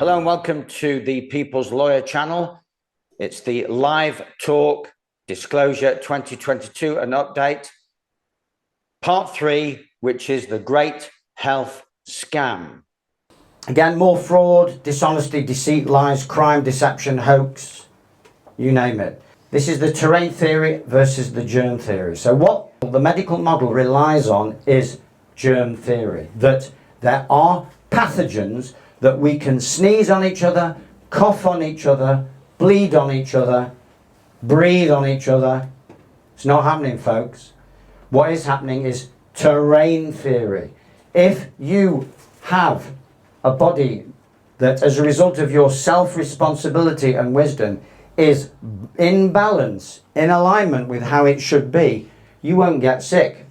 Hello and welcome to the People's Lawyer channel. It's the live talk disclosure 2022, an update, part 3, which is the great health scam. Again, more fraud, dishonesty, deceit, lies, crime, deception, hoax, you name it. This is the terrain theory versus the germ theory. So what the medical model relies on is germ theory, that there are pathogens that we can sneeze on each other, cough on each other, bleed on each other, breathe on each other. It's not happening, folks. What is happening is terrain theory. If you have a body that, as a result of your self-responsibility and wisdom, is in balance, in alignment with how it should be, you won't get sick.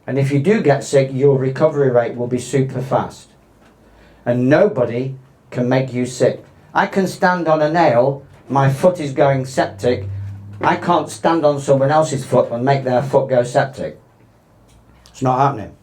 And if you do get sick, your recovery rate will be super fast. And nobody can make you sick. I can stand on a nail, my foot is going septic. I can't stand on someone else's foot and make their foot go septic. It's not happening.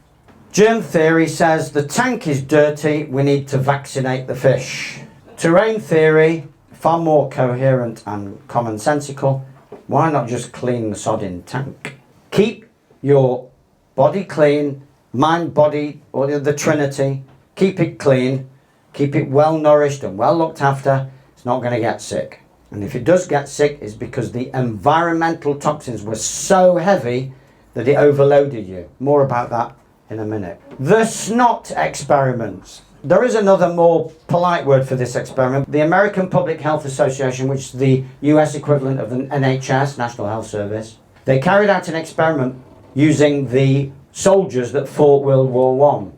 Germ theory says the tank is dirty, we need to vaccinate the fish. Terrain theory, far more coherent and commonsensical. Why not just clean the sodding tank? Keep your body clean, mind, body, or the Trinity. Keep it clean, keep it well nourished and well looked after. It's not going to get sick. And if it does get sick, it's because the environmental toxins were so heavy that it overloaded you. More about that in a minute. The snot experiments. There is another more polite word for this experiment. The American Public Health Association, which is the US equivalent of the NHS, National Health Service, they carried out an experiment using the soldiers that fought World War I.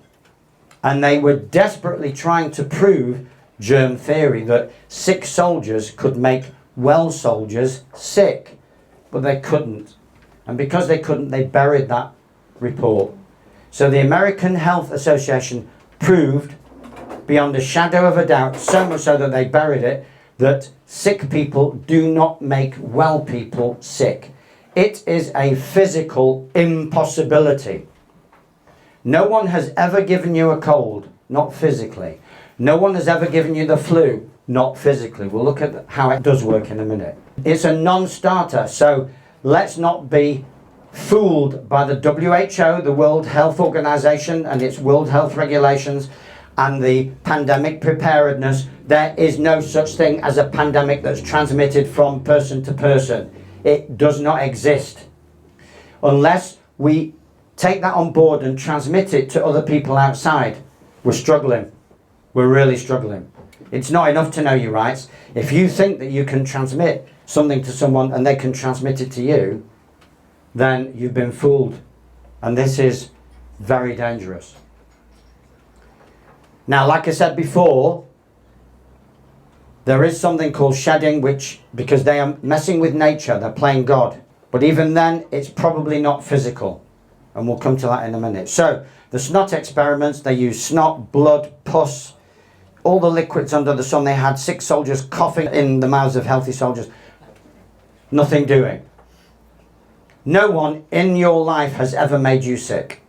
And they were desperately trying to prove germ theory, that sick soldiers could make well soldiers sick. But they couldn't. And because they couldn't, they buried that report. So the American Health Association proved beyond a shadow of a doubt, so much so that they buried it, that sick people do not make well people sick. It is a physical impossibility. No one has ever given you a cold, not physically. No one has ever given you the flu, not physically. We'll look at how it does work in a minute. It's a non-starter, so let's not be fooled by the WHO, the World Health Organization, and its World Health regulations, and the pandemic preparedness. There is no such thing as a pandemic that's transmitted from person to person. It does not exist. Unless we take that on board and transmit it to other people outside, we're struggling. We're really struggling. It's not enough to know your rights. If you think that you can transmit something to someone and they can transmit it to you, then you've been fooled. And this is very dangerous. Now, like I said before, there is something called shedding, which, because they are messing with nature, they're playing God. But even then, it's probably not physical. And we'll come to that in a minute. So, the snot experiments, they use snot, blood, pus, all the liquids under the sun. They had sick soldiers coughing in the mouths of healthy soldiers. Nothing doing. No one in your life has ever made you sick.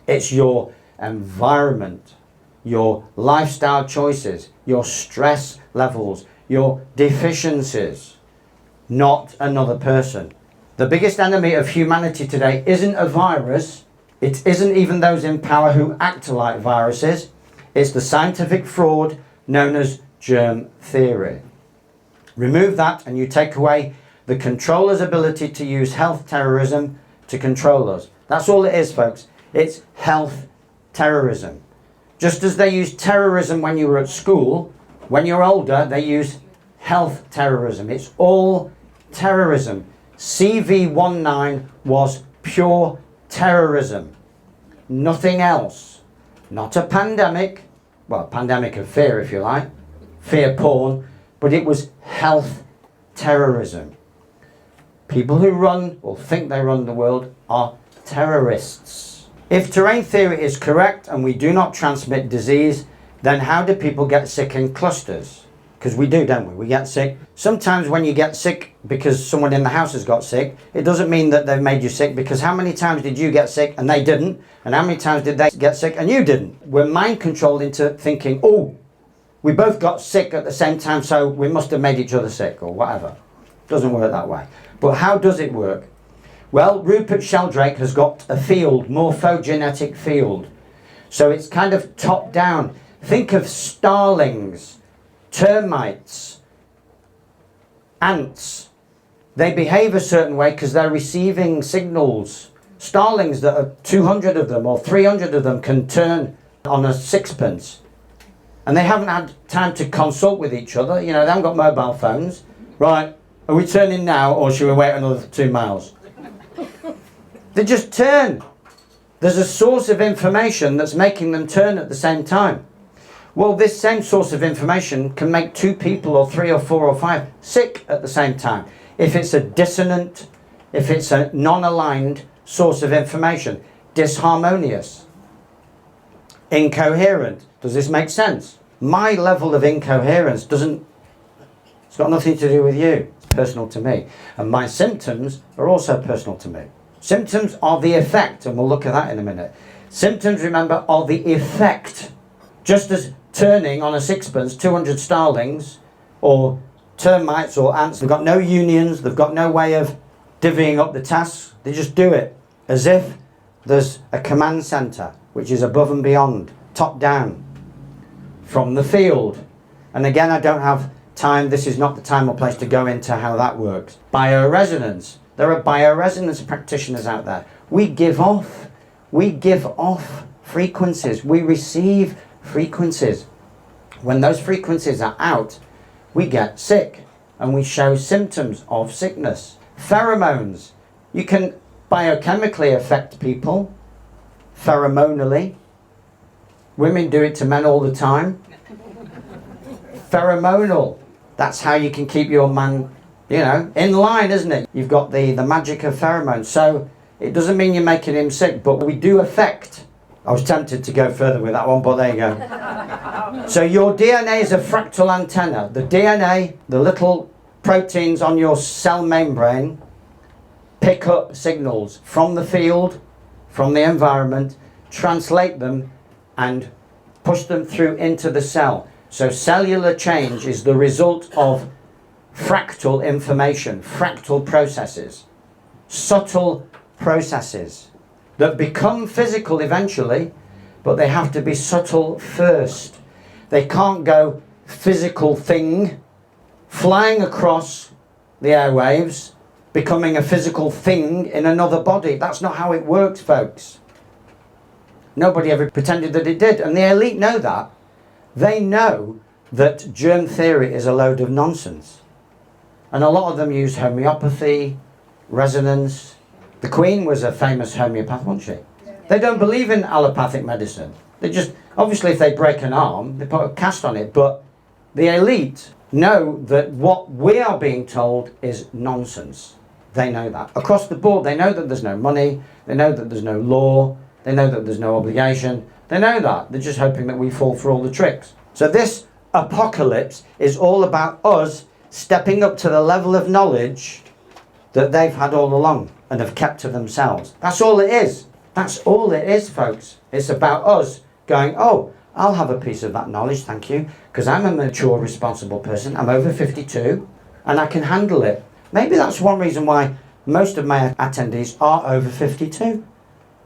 It's your environment, your lifestyle choices, your stress levels, your deficiencies, not another person. The biggest enemy of humanity today isn't a virus. It isn't even those in power who act like viruses. It's the scientific fraud known as germ theory. Remove that and you take away the controller's ability to use health terrorism to control us. That's all it is, folks. It's health terrorism. Just as they used terrorism when you were at school, when you're older, they use health terrorism. It's all terrorism. CV19 was pure terrorism. Nothing else. Not a pandemic. Well, a pandemic of fear, if you like. Fear porn. But it was health terrorism. People who run or think they run the world are terrorists. If terrain theory is correct and we do not transmit disease, then how do people get sick in clusters? Because we do, don't we? We get sick. Sometimes when you get sick because someone in the house has got sick, it doesn't mean that they've made you sick, because how many times did you get sick and they didn't? And how many times did they get sick and you didn't? We're mind controlled into thinking, oh, we both got sick at the same time, so we must have made each other sick or whatever. Doesn't work that way. But how does it work? Well, Rupert Sheldrake has got a field, morphogenetic field. So it's kind of top down. Think of starlings, termites, ants. They behave a certain way because they're receiving signals. Starlings that are 200 of them or 300 of them can turn on a sixpence. And they haven't had time to consult with each other. You know, they haven't got mobile phones. Right, are we turning now or should we wait another 2 miles? They just turn. There's a source of information that's making them turn at the same time. Well, this same source of information can make 2 people or 3 or 4 or 5 sick at the same time. If it's a dissonant, if it's a non-aligned source of information, disharmonious, incoherent. Does this make sense? My level of incoherence it's got nothing to do with you. It's personal to me. And my symptoms are also personal to me. Symptoms are the effect, and we'll look at that in a minute. Symptoms, remember, are the effect. Just as turning on a sixpence, 200 starlings, or termites or ants, they've got no unions, they've got no way of divvying up the tasks. They just do it as if there's a command centre, which is above and beyond, top down, from the field. And again, I don't have time, this is not the time or place to go into how that works. Bioresonance. There are bioresonance practitioners out there. We give off frequencies. We receive frequencies. When those frequencies are out, we get sick and we show symptoms of sickness. Pheromones. You can biochemically affect people pheromonally. Women do it to men all the time. Pheromonal. That's how you can keep your man, you know, in line, isn't it? You've got the magic of pheromones. So it doesn't mean you're making him sick, but we do affect. I was tempted to go further with that one, but there you go. So your DNA is a fractal antenna. The DNA, the little proteins on your cell membrane, pick up signals from the field, from the environment, translate them, and push them through into the cell. So cellular change is the result of fractal information, fractal processes, subtle processes that become physical eventually, but they have to be subtle first. They can't go physical thing, flying across the airwaves, becoming a physical thing in another body. That's not how it works, folks. Nobody ever pretended that it did, and the elite know that. They know that germ theory is a load of nonsense. And a lot of them use homeopathy, resonance. The Queen was a famous homeopath, wasn't she? They don't believe in allopathic medicine. They just, obviously if they break an arm, they put a cast on it. But the elite know that what we are being told is nonsense. They know that. Across the board, they know that there's no money. They know that there's no law. They know that there's no obligation. They know that. They're just hoping that we fall for all the tricks. So this apocalypse is all about us stepping up to the level of knowledge that they've had all along and have kept to themselves. That's all it is. That's all it is, folks. It's about us going, oh, I'll have a piece of that knowledge, thank you, because I'm a mature, responsible person. I'm over 52 and I can handle it. Maybe that's one reason why most of my attendees are over 52.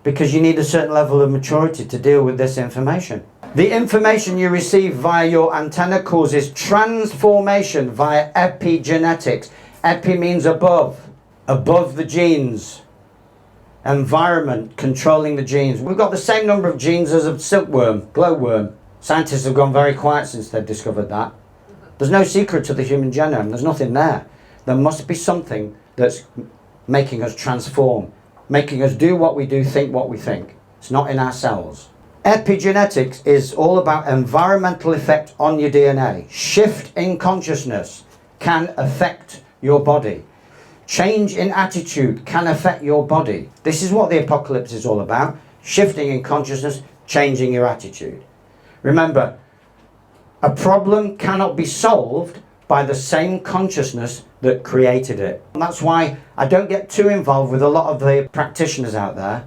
Because you need a certain level of maturity to deal with this information. The information you receive via your antenna causes transformation via epigenetics. Epi means above the genes. Environment controlling the genes. We've got the same number of genes as a silkworm, glowworm. Scientists have gone very quiet since they've discovered that. There's no secret to the human genome. There's nothing there. There must be something that's making us transform, making us do what we do, think what we think. It's not in our cells. Epigenetics is all about environmental effect on your DNA. Shift in consciousness can affect your body. Change in attitude can affect your body. This is what the apocalypse is all about. Shifting in consciousness, changing your attitude. Remember, a problem cannot be solved by the same consciousness that created it. And that's why I don't get too involved with a lot of the practitioners out there,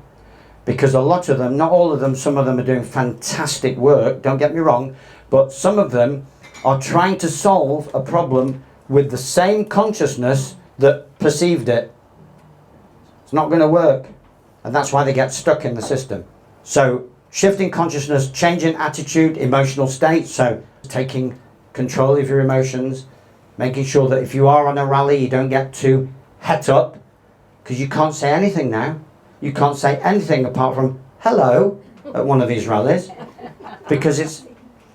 because a lot of them, not all of them, some of them are doing fantastic work, don't get me wrong, but some of them are trying to solve a problem with the same consciousness that perceived it. It's not going to work. And that's why they get stuck in the system. So shifting consciousness, changing attitude, emotional state. So taking control of your emotions, making sure that if you are on a rally, you don't get too het up, because you can't say anything now. You can't say anything apart from hello at one of these rallies, because it's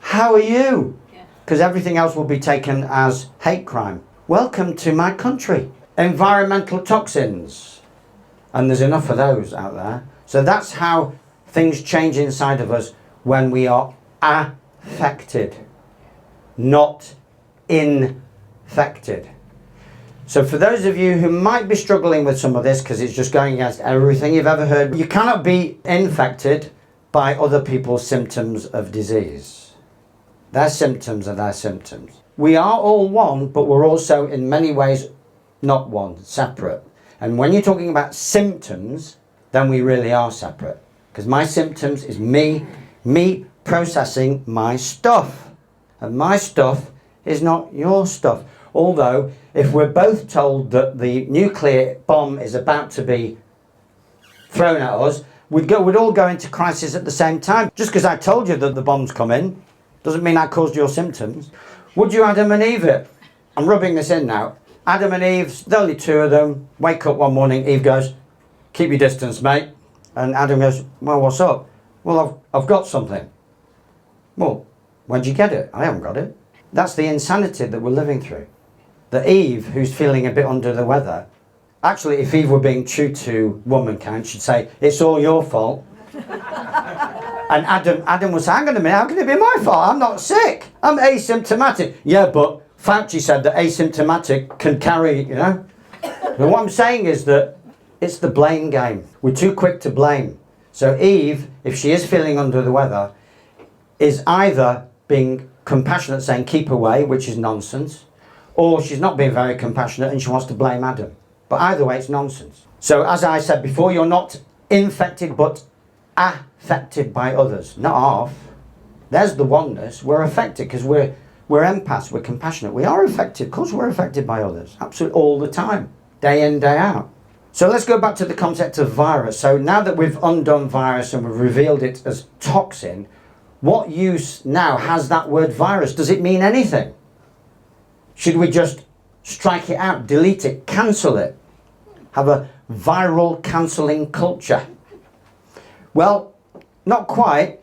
how are you? Because everything else will be taken as hate crime. Welcome to my country. Environmental toxins. And there's enough of those out there. So that's how things change inside of us when we are affected, not infected. So for those of you who might be struggling with some of this, because it's just going against everything you've ever heard, you cannot be infected by other people's symptoms of disease. Their symptoms are their symptoms. We are all one, but we're also in many ways not one, separate. And when you're talking about symptoms, then we really are separate. Because my symptoms is me processing my stuff. And my stuff is not your stuff. Although, if we're both told that the nuclear bomb is about to be thrown at us, we'd all go into crisis at the same time. Just because I told you that the bomb's coming, doesn't mean I caused your symptoms. Would you Adam and Eve it? I'm rubbing this in now. Adam and Eve, the only two of them, wake up one morning, Eve goes, keep your distance, mate. And Adam goes, well, what's up? Well, I've got something. Well, where'd you get it? I haven't got it. That's the insanity that we're living through. That Eve, who's feeling a bit under the weather, actually, if Eve were being true to womankind, she'd say, it's all your fault. And Adam would say, hang on a minute, how can it be my fault? I'm not sick. I'm asymptomatic. Yeah, but Fauci said that asymptomatic can carry, you know. And what I'm saying is that it's the blame game. We're too quick to blame. So Eve, if she is feeling under the weather, is either being compassionate, saying keep away, which is nonsense, or she's not being very compassionate and she wants to blame Adam. But either way, it's nonsense. So as I said before, you're not infected but affected by others, not half. There's the oneness. We're affected because we're empaths, we're compassionate. We are affected, of course we're affected by others, absolutely all the time, day in, day out. So let's go back to the concept of virus. So now that we've undone virus and we've revealed it as toxin, what use now has that word virus? Does it mean anything? Should we just strike it out, delete it, cancel it? Have a viral cancelling culture? Well, not quite,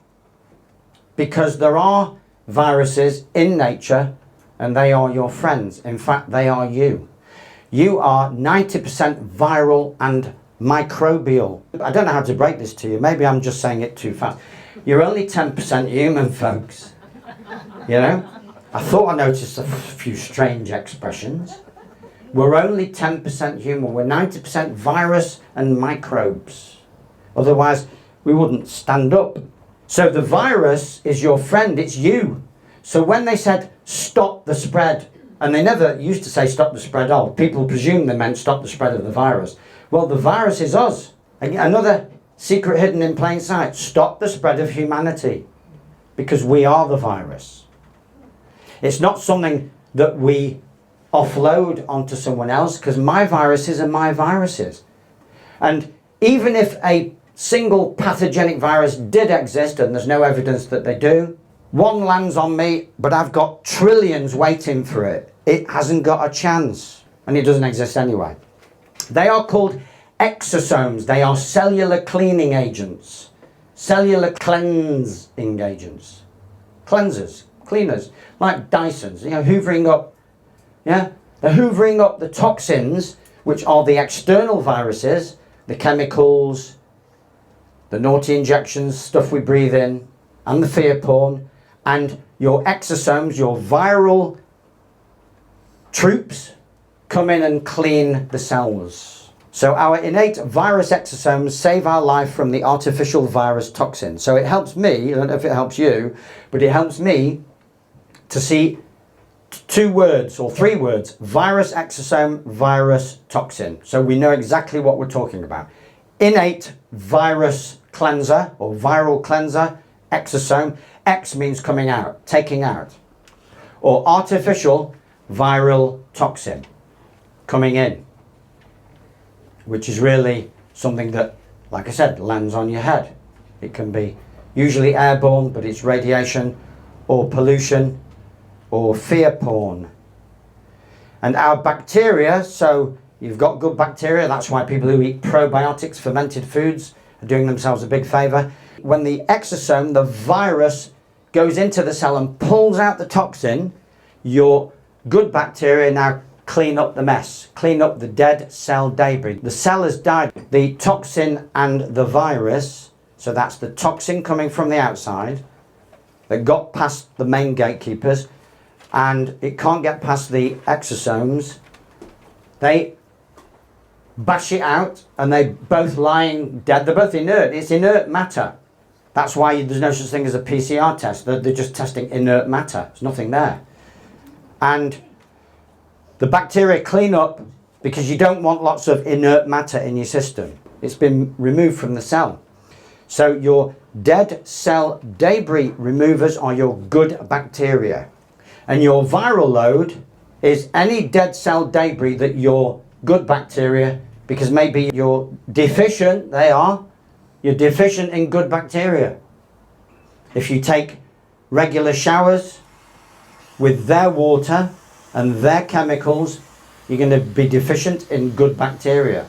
because there are viruses in nature and they are your friends. In fact, they are you. You are 90% viral and microbial. I don't know how to break this to you. Maybe I'm just saying it too fast. You're only 10% human, folks. You know? I thought I noticed a few strange expressions. We're only 10% human. We're 90% virus and microbes. Otherwise, we wouldn't stand up. So the virus is your friend. It's you. So when they said, stop the spread, and they never used to say stop the spread of, people presume they meant stop the spread of the virus. Well, the virus is us. Another secret hidden in plain sight. Stop the spread of humanity. Because we are the virus. It's not something that we offload onto someone else, because my viruses are my viruses. And even if a single pathogenic virus did exist, and there's no evidence that they do, one lands on me, but I've got trillions waiting for it. It hasn't got a chance, and it doesn't exist anyway. They are called exosomes. They are cellular cleaning agents, cellular cleansing agents, cleansers, cleaners, like Dysons, you know, hoovering up, yeah? They're hoovering up the toxins, which are the external viruses, the chemicals, the naughty injections, stuff we breathe in, and the fear porn, and your exosomes, your viral troops, come in and clean the cells. So our innate virus exosomes save our life from the artificial virus toxin. So it helps me, I don't know if it helps you, but it helps me to see two words or three words: virus exosome, virus toxin. So we know exactly what we're talking about. Innate virus cleanser or viral cleanser, exosome. X means coming out, taking out. or artificial viral toxin coming in, which is really something that, like I said, lands on your head. It can be usually airborne, but it's radiation or pollution or fear porn. And our bacteria, so you've got good bacteria, that's why people who eat probiotics, fermented foods, are doing themselves a big favour. When the exosome, the virus, goes into the cell and pulls out the toxin, your good bacteria now clean up the mess, clean up the dead cell debris. The cell has died. The toxin and the virus, so that's the toxin coming from the outside that got past the main gatekeepers, and it can't get past the exosomes. They bash it out and they both lying dead. They're both inert. It's inert matter. That's why there's no such thing as a PCR test. They're just testing inert matter. There's nothing there. And the bacteria clean up because you don't want lots of inert matter in your system. It's been removed from the cell. So your dead cell debris removers are your good bacteria. And your viral load is any dead cell debris that your good bacteria, because maybe you're deficient, you're deficient in good bacteria. If you take regular showers with their water and their chemicals, you're going to be deficient in good bacteria.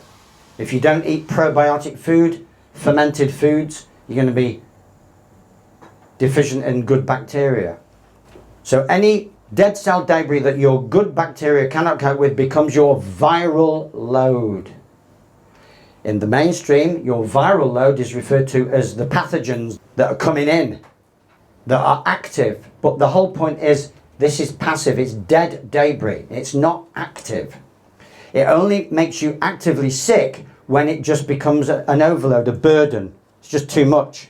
If you don't eat probiotic food, fermented foods, you're going to be deficient in good bacteria. So any dead cell debris that your good bacteria cannot cope with becomes your viral load. In the mainstream, your viral load is referred to as the pathogens that are coming in, that are active. But the whole point is, this is passive, it's dead debris, it's not active. It only makes you actively sick when it just becomes an overload, a burden. It's just too much.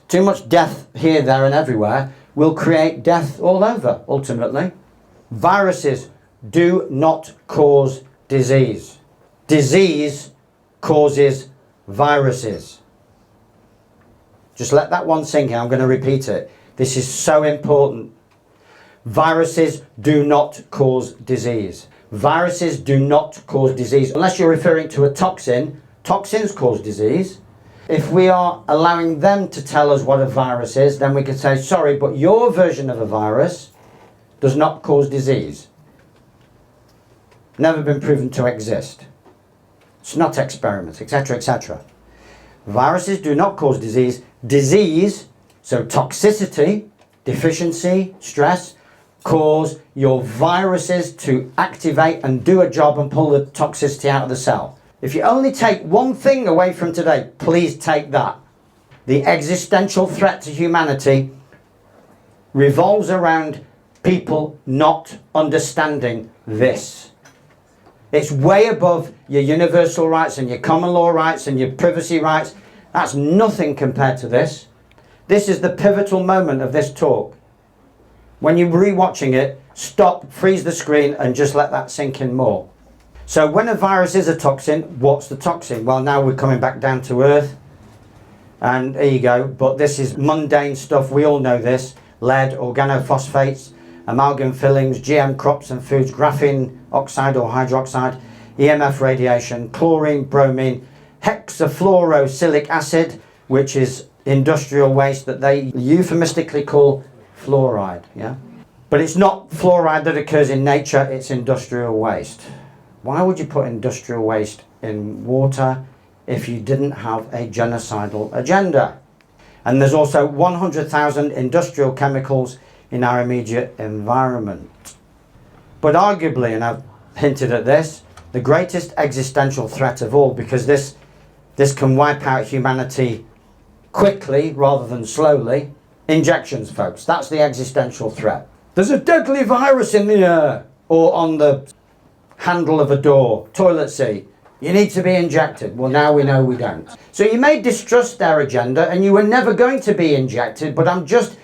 Too much death here, there and everywhere will create death all over, ultimately. Viruses do not cause disease. Disease causes viruses. Just let that one sink in. I'm going to repeat it. This is so important. Viruses do not cause disease. Viruses do not cause disease. Unless you're referring to a toxin, toxins cause disease. If we are allowing them to tell us what a virus is, then we can say, sorry, but your version of a virus does not cause disease. Never been proven to exist. It's not experiments, etc., etc. Viruses do not cause disease. Disease, so toxicity, deficiency, stress, cause your viruses to activate and do a job and pull the toxicity out of the cell. If you only take one thing away from today, please take that. The existential threat to humanity revolves around people not understanding this. It's way above your universal rights and your common law rights and your privacy rights. That's nothing compared to this. This is the pivotal moment of this talk. When you're rewatching it, stop, freeze the screen and just let that sink in more. So when a virus is a toxin, what's the toxin? Well, now we're coming back down to earth. And there you go. But this is mundane stuff. We all know this. Lead, organophosphates, amalgam fillings, GM crops and foods, graphene oxide or hydroxide, EMF radiation, chlorine, bromine, hexafluorosilicic acid, which is industrial waste that they euphemistically call fluoride. Yeah? But it's not fluoride that occurs in nature, it's industrial waste. Why would you put industrial waste in water if you didn't have a genocidal agenda? And there's also 100,000 industrial chemicals in our immediate environment. But arguably, and I've hinted at this, the greatest existential threat of all, because this can wipe out humanity quickly rather than slowly, injections, folks. That's the existential threat. There's a deadly virus in the air, or on the handle of a door, toilet seat. You need to be injected. Well, now we know we don't. So you may distrust their agenda and you were never going to be injected, but I'm just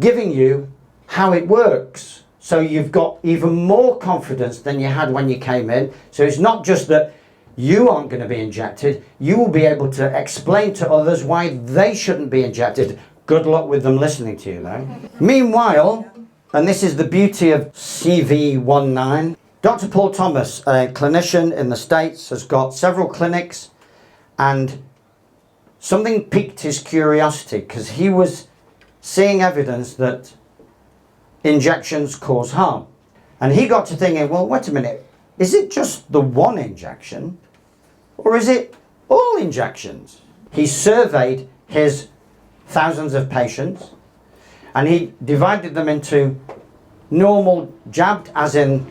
giving you how it works. So you've got even more confidence than you had when you came in. So it's not just that you aren't going to be injected. You will be able to explain to others why they shouldn't be injected. Good luck with them listening to you, though. Meanwhile, And this is the beauty of CV19. Dr. Paul Thomas, a clinician in the States, has got several clinics, and something piqued his curiosity because he was seeing evidence that injections cause harm. And he got to thinking, well, wait a minute, is it just the one injection or is it all injections? He surveyed his thousands of patients and he divided them into normal jabbed, as in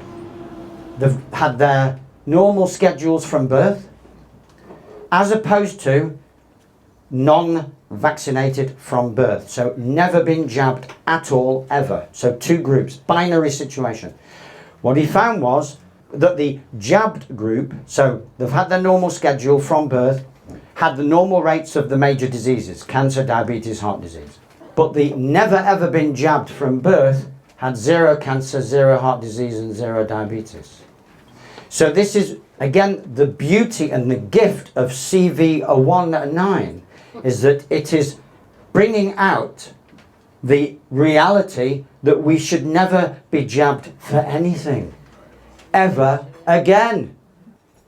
they've had their normal schedules from birth, as opposed to non-vaccinated from birth. So never been jabbed at all, ever. So two groups, binary situation. What he found was that the jabbed group, so they've had their normal schedule from birth, had the normal rates of the major diseases, cancer, diabetes, heart disease. But the never ever been jabbed from birth had zero cancer, zero heart disease and zero diabetes. So this is, again, the beauty and the gift of CV19 is that it is bringing out the reality that we should never be jabbed for anything, ever again.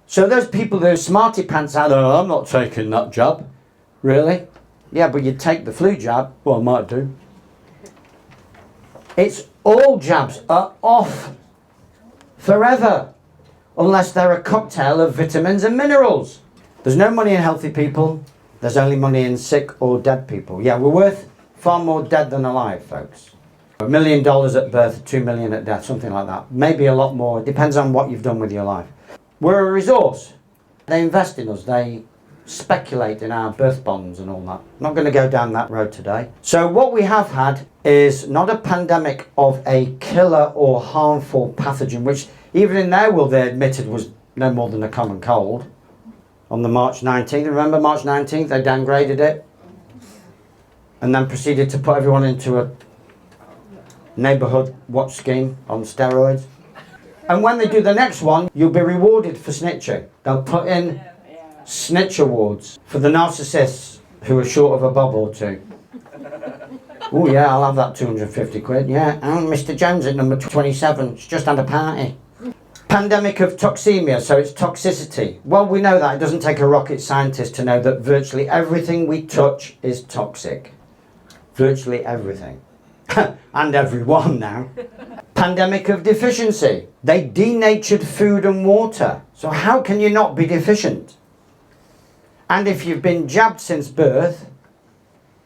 So those people that are smarty pants out, oh, I'm not taking that jab. Really? Yeah, but you'd take the flu jab. Well, I might do. It's all jabs are off forever, unless they're a cocktail of vitamins and minerals. There's no money in healthy people. There's only money in sick or dead people. Yeah, we're worth far more dead than alive, folks. $1 million at birth, 2 million at death, something like that. Maybe a lot more. It depends on what you've done with your life. We're a resource. They invest in us. They speculate in our birth bonds and all that. I'm not going to go down that road today. So what we have had is not a pandemic of a killer or harmful pathogen, which even in their world they admitted was no more than a common cold. On the March 19th, remember March 19th, they downgraded it and then proceeded to put everyone into a neighbourhood watch scheme on steroids. And when they do the next one, you'll be rewarded for snitching. They'll put in snitch awards for the narcissists who are short of a bob or two. Oh yeah, I'll have that 250 quid. Yeah, and Mr. Jones at number 27, it's just had a party. Pandemic of toxemia, so it's toxicity. Well, we know that. It doesn't take a rocket scientist to know that virtually everything we touch is toxic. Virtually everything. And everyone now. Pandemic of deficiency. They denatured food and water. So how can you not be deficient? And if you've been jabbed since birth,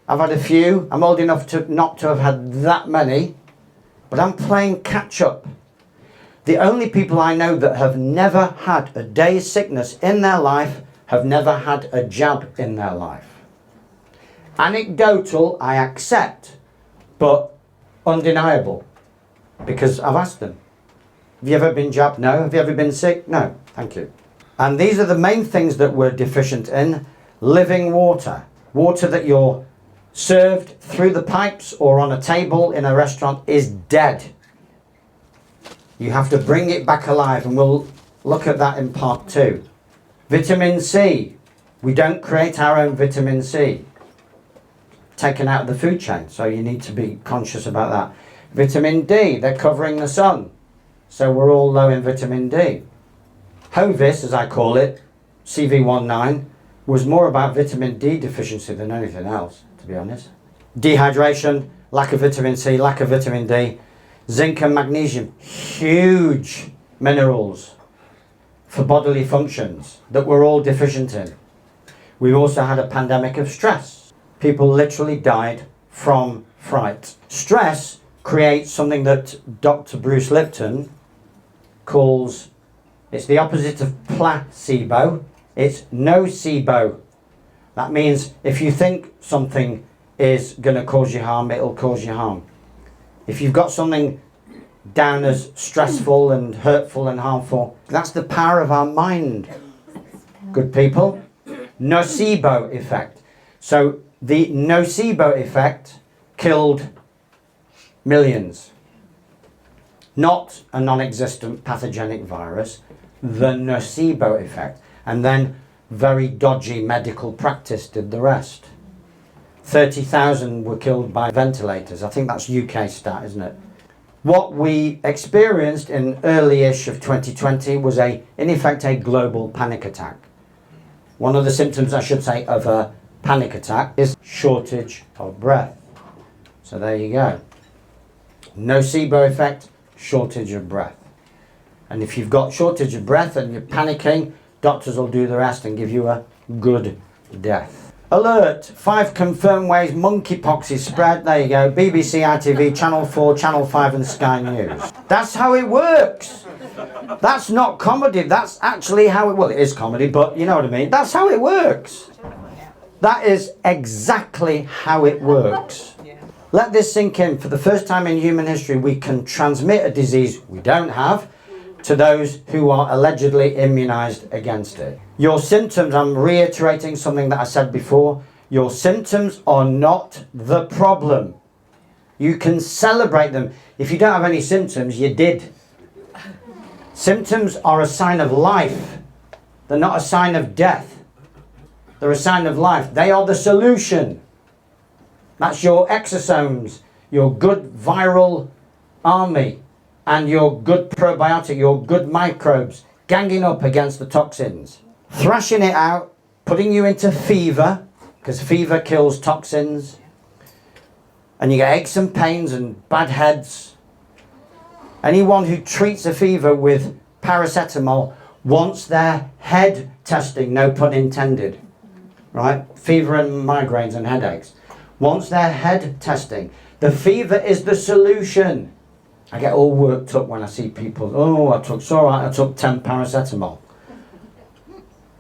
I've had a few. I'm old enough to not to have had that many, but I'm playing catch up. The only people I know that have never had a day's sickness in their life have never had a jab in their life. Anecdotal, I accept, but undeniable, because I've asked them. Have you ever been jabbed? No. Have you ever been sick? No. Thank you. And these are the main things that we're deficient in. Living water. Water that you're served through the pipes or on a table in a restaurant is dead. You have to bring it back alive, and we'll look at that in part 2. Vitamin C. We don't create our own vitamin C. Taken out of the food chain, so you need to be conscious about that. Vitamin D, they're covering the sun, so we're all low in vitamin D. Hovis, as I call it, CV19, was more about vitamin D deficiency than anything else, to be honest. Dehydration, lack of vitamin C, lack of vitamin D. Zinc and magnesium, huge minerals for bodily functions that we're all deficient in. We've also had a pandemic of stress. People literally died from fright. Stress creates something that Dr. Bruce Lipton calls, it's the opposite of placebo, it's nocebo. That means if you think something is going to cause you harm, it'll cause you harm. If you've got something down as stressful and hurtful and harmful, that's the power of our mind. Good people. Nocebo effect. So the nocebo effect killed millions. Not a non-existent pathogenic virus, the nocebo effect. And then very dodgy medical practice did the rest. 30,000 were killed by ventilators. I think that's UK stat, isn't it? What we experienced in early-ish of 2020 was in effect, a global panic attack. One of the symptoms, I should say, of a panic attack is shortage of breath. So there you go. Nocebo effect, shortage of breath. And if you've got shortage of breath and you're panicking, doctors will do the rest and give you a good death. Alert, 5 confirmed ways monkeypox is spread. There you go, BBC, ITV, Channel 4, Channel 5 and Sky News. That's how it works. That's not comedy, that's actually how it, well, it is comedy, but you know what I mean. That's how it works. That is exactly how it works. Let this sink in. For the first time in human history, we can transmit a disease we don't have to those who are allegedly immunized against it. Your symptoms, I'm reiterating something that I said before, your symptoms are not the problem. You can celebrate them. If you don't have any symptoms, you did. Symptoms are a sign of life. They're not a sign of death. They're a sign of life. They are the solution. That's your exosomes, your good viral army, and your good probiotic, your good microbes, ganging up against the toxins, thrashing it out, putting you into fever, because fever kills toxins, and you get aches and pains and bad heads. Anyone who treats a fever with paracetamol wants their head testing, no pun intended, right? Fever and migraines and headaches. Wants their head testing. The fever is the solution. I get all worked up when I see people, oh, it's all right, I took 10 paracetamol.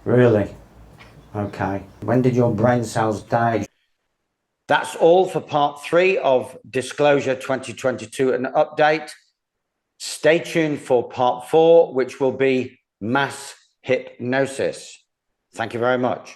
Really? Okay. When did your brain cells die? That's all for part 3 of Disclosure 2022, an update. Stay tuned for part 4, which will be mass hypnosis. Thank you very much.